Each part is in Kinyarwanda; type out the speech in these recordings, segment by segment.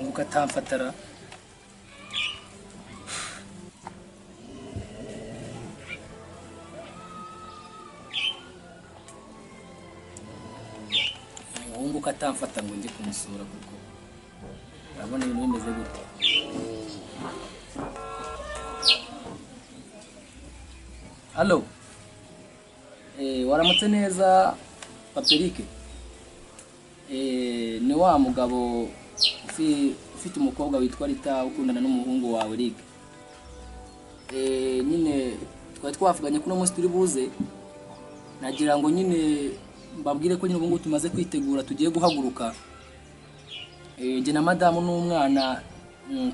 umuhungu atamfatara umuhungu atamfata ngo njye kumusura kuko urabona ibintu bimeze gute. Halo, waramutse neza Paperike? Ni wa mugabo ufite umukobwa witwa Rita ukundana n'umuhungu wawe Rick. Nyine twari twavuganye kuno munsi turi buze, nagira ngo nyine mbabwire ko nyine ubungu tumaze kwitegura tugiye guhaguruka. Nje na madamu n'umwana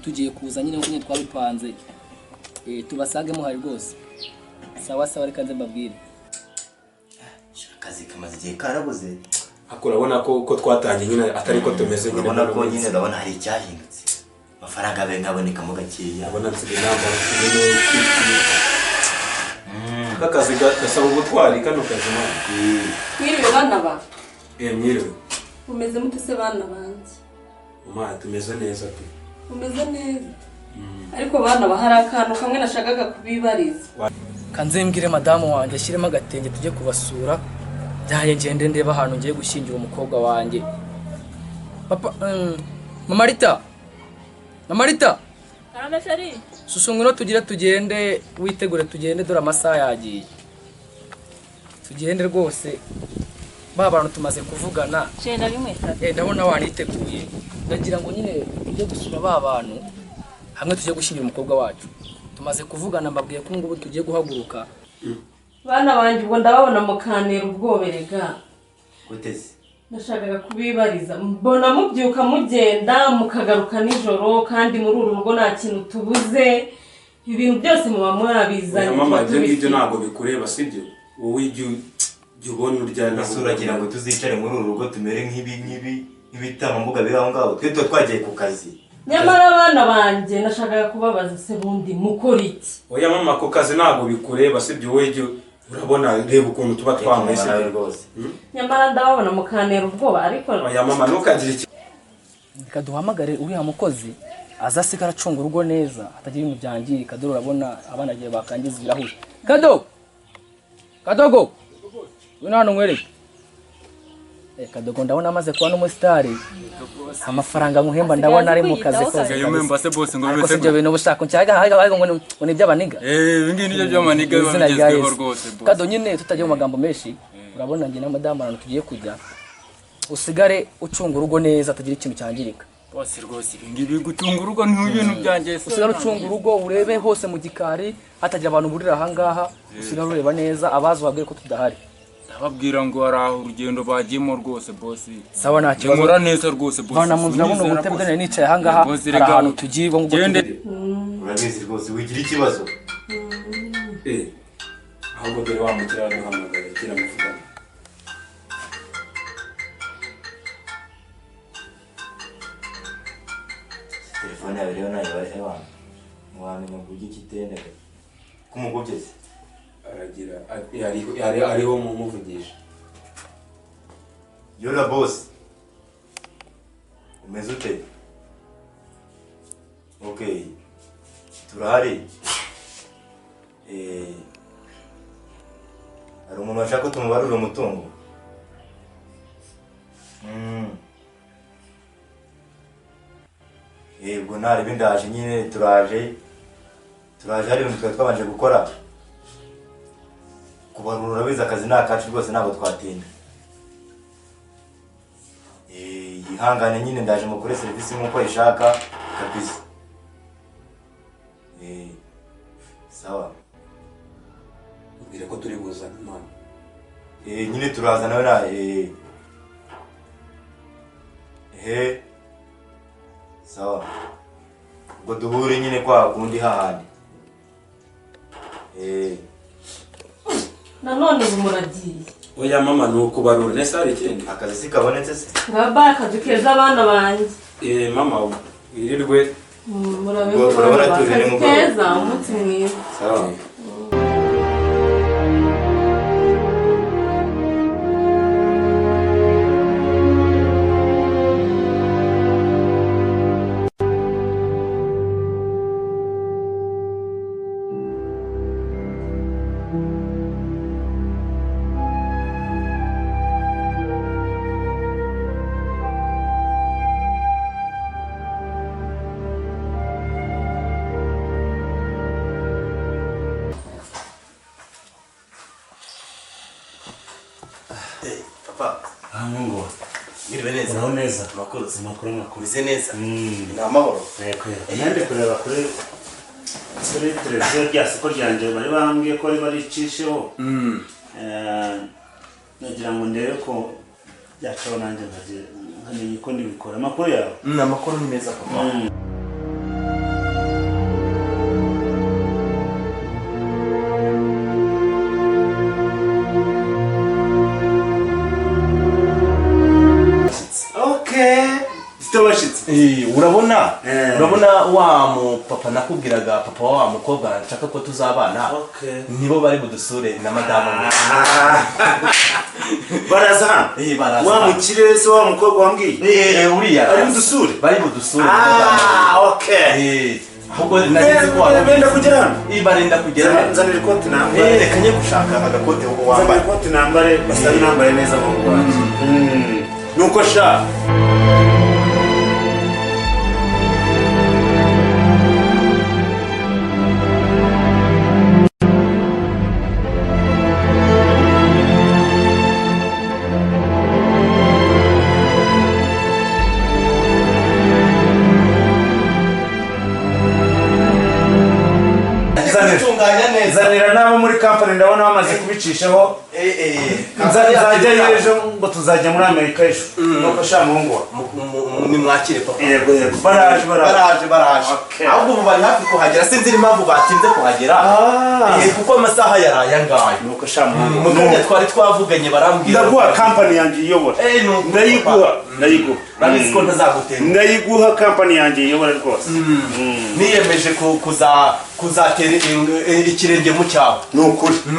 tugiye kuza nyine uko twabipanze. Tubasagemo hari rwose. Sawa sawa reka nze mbabwire. Akazi kamaze igihe karabuze. Urabona ko twatangiye nyine atari ko tumeze nyine. Urabona ko nyine ndabona hari icyahindutse. Amafaranga be ngaboneka mu gakeya. Urabona nsigaye nambara akazi gasaba ubutwari kano kazi mwana. Mwiriwe bana ba. Mwiriwe. Umeze mute se bana banjye? Mama tumeze neza pe. Umeze neza. Ariko bana bahari akantu kamwe nashakaga kubibariza. Kanze mbwire madamu wanjye ashyiremo agatenge tujye kubasura. Byaye ngende ndeba ahantu ngiye gushyingira umukobwa wanjye. Papa Mama Rita. Mama Rita. Karame shari. Susunguro tugira tugende witegure tugende dore amasaha yagiye. Tugende rwose. Ba bantu tumaze kuvugana. Cenda rimwe. Ndabona waniteguye. Ndagira ngo nyine tujye gusura ba bantu hamwe tujye gushyingira umukobwa wacu. Tumaze kuvugana mbabwiye ko ngubu tugiye guhaguruka. Bana banjye ubwo ndababona mukanira ubwoberega. Guteze. Nashakaga kubibariza. Mbona mubyuka mugenda mukagaruka nijoro kandi muri uru rugo nta kintu tubuze. Ibintu byose muba mwabizanye. Mama ibyo ntabwo bikureba sibyo. Wowe ijye ubona uryana basuragira ngo tuzicare muri uru rugo tumere nk'ibitambambuga biri aho ngaho. Twe twagiye ku kazi. Nyamara abana banjye nashakaga kubabaza se bundi mukora iki? Oya mama ko kazi ntabwo bikureba sibyo wowe ijye urabona reba ukuntu tuba twamwese rwose. Nyamara ndababona mukanera ubwoba ariko oya mama ntukagire iki. Reka duhamagare uriya mukozi azasigara acunga urugo neza atagira ibintu byangirika. Dore urabona abana agiye bakangiza ibirahuri. Kadogo wino hano nkwereke. Kadogo ndabona amaze kuba n'umusitari. Amafaranga nkuhemba ndabona ari mu kazi kose. Yo memba se boss ngo bese ibyo bintu bushaka nshaka ngo ni by'abaniga. Ibingi nibyo by'amaniga bamugezweho rwose boss. Kado nyine tutagiye mu magambo menshi. Urabona nge na madamu arano tugiye kujya. Usigare ucunga urugo neza atagira ikintu cyangirika. Boss rwose ibingi gutunga urugo ni ibintu byanjye. Usigare ucunga urugo urebe hose mu gikari hatagira abantu burira aha ngaha. Usigare ureba neza abazo babwire ko tudahari. Ababwira ngo araho urugendo bagiyemo rwose boss. Sawa nta kibazo. Ngora neza rwose boss. Bana mu nzira buno gutebwe nicaye aha ngaha. Ahantu tugirwa ngo urabizi rwose wigira ikibazo. Ahubwo dore wamukira duhamagara kira muvugana. Telefone yawe rero nayo bari ewa. Mwamenya kugira kitende. Kumugobye. Aragira ariho mu muvugisha. Yola boss. Umeze ute? Okay. Turahari. Hari umuntu ashaka tumubarura umutungo. Ubwo nari bindaje nyine turaje hari ibintu twabanje gukora. Kubarura urabizi akazi nakacu rwose ntabwo twatinda. Ihangane nyine ndaje mukore service nkuko ishaka kabisa. Sawa. Ubwire ko turi buzana mama. Nyine turaza nawe na sawa. Ubwo duhure nyine kwa kundi hahandi. nanone muragiye. Oya mama nuko barura nese ari kindi. Akazi sikabonetse se. Ngaba akazi keza abana banjye. Mama wirirwe. Murabe keza umunsi mwiza. Sawa. papa. Mungu. Ngiriwe neza. Uraho neza. Makuru. Makuru. Bize neza. Ni amahoro. Yego. Nande kureba kuri televiziyo rya siko ryanje bari bambwiye ko bari icisheho. Nagira ngo ndebe ko byacaba nanjye nkamenye ko ndibikora. Amakuru yawe? Amakuru ni meza papa. urabona wa mu papa nakubwiraga papa wa mukobwa nshaka ko tuzabana nibo bari budusure na madamu baraza wa mukire se wa mukobwa wambwiye uriya ari budusure bari budusure ahubwo nageze ko benda kugera hano barenda kugera nzanira ikote nambare reka njye gushaka agakote uko wambaye nzanira ikote nambare basa nambaye neza mu Rwanda nuko sha zanira nabo muri company ndabona bamaze kubicishaho nzajya yejo ngo tuzajya muri Amerika ejo nuko sha mungu ni mwakire papa yego baraje ahubwo ubu bari hafi kuhagera sinzi impamvu batinze kuhagera kuko amasaha yaraye ngayo nuko sha mungu muganya twari twavuganye barambwira ndaguha company yanjye iyobora ndayiguha Rabizi ko ntazagutera ndayiguha company yanjye iyobora rwose niyemeje kuzatera ikirenge mu cyawe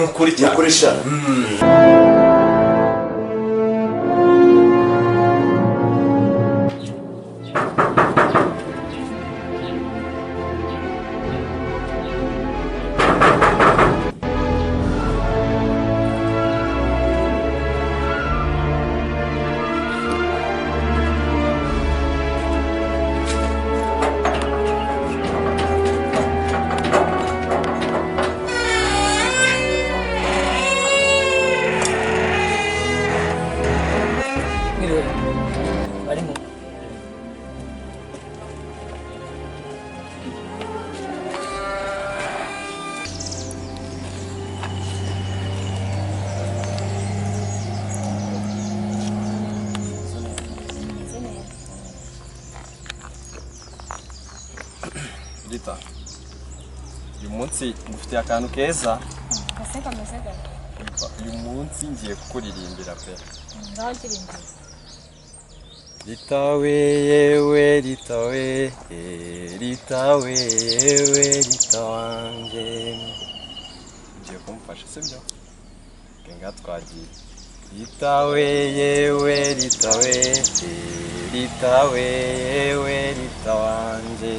nukuri cyane sha Rita, uyu munsi ngufitiye akantu keza. Uyu munsi ngiye kukuririmbira pe. Ritawe yewe ritawe, ritawe yewe ritawanjye. Ngiye kumfasha sibyo? Kenga twagiye. Ritawe yewe ritawe, ritawe yewe ritawanjye.